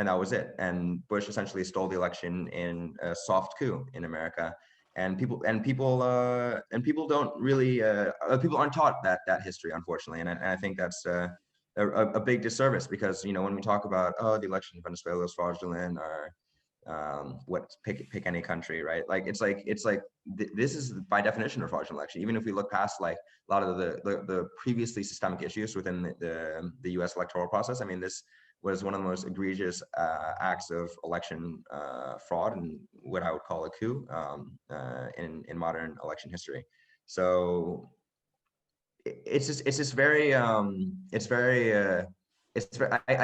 and that was it. And Bush essentially stole the election in a soft coup in America. And people don't really people aren't taught that history, unfortunately. And I think that's a big disservice, because when we talk about, oh, the election in Venezuela was fraudulent, or pick any country, right? Like it's like this is by definition a fraudulent election. Even if we look past like a lot of the previously systemic issues within the U.S. electoral process, I mean, this was one of the most egregious acts of election fraud, and what I would call a coup in modern election history. So it's just very I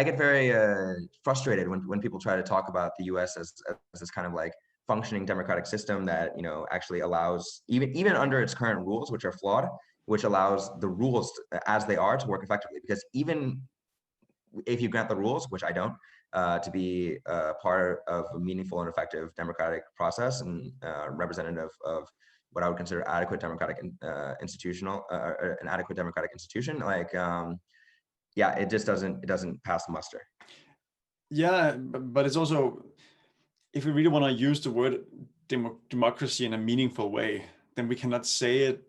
get very frustrated when people try to talk about the U.S. as this kind of like functioning democratic system that actually allows, even under its current rules, which are flawed, which allows the rules as they are to work effectively. Because even if you grant the rules, which I don't, to be part of a meaningful and effective democratic process, and representative of what I would consider adequate democratic an adequate democratic institution, like yeah, it doesn't pass muster. Yeah, but it's also, if we really want to use the word democracy in a meaningful way, then we cannot say it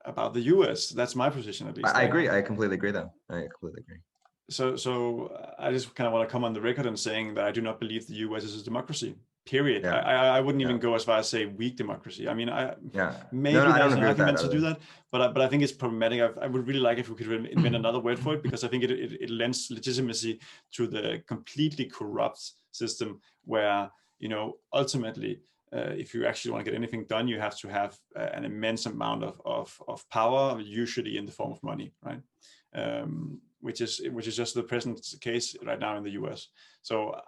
about the US. That's my position, at least. I agree. I completely agree, though. I completely agree. So I just kind of want to come on the record and saying that I do not believe the US is a democracy. Period. Yeah. I wouldn't even go as far as say weak democracy. I mean, maybe I there's don't an argument to do that, but I think it's problematic. I would really like if we could invent another word for it, because I think it lends legitimacy to the completely corrupt system where, ultimately, if you actually want to get anything done, you have to have an immense amount of power, usually in the form of money, right? Which is just the present case right now in the US. So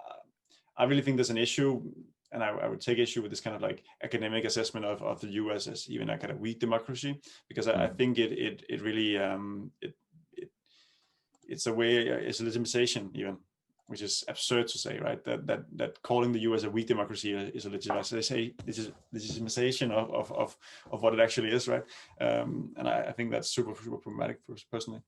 I really think there's an issue, and I would take issue with this kind of like academic assessment of the US as even a kind of weak democracy, because I think it really it's a way, it's a legitimization even, which is absurd to say, right? That calling the US a weak democracy is a legitimization of what it actually is, right? And I think that's super problematic personally.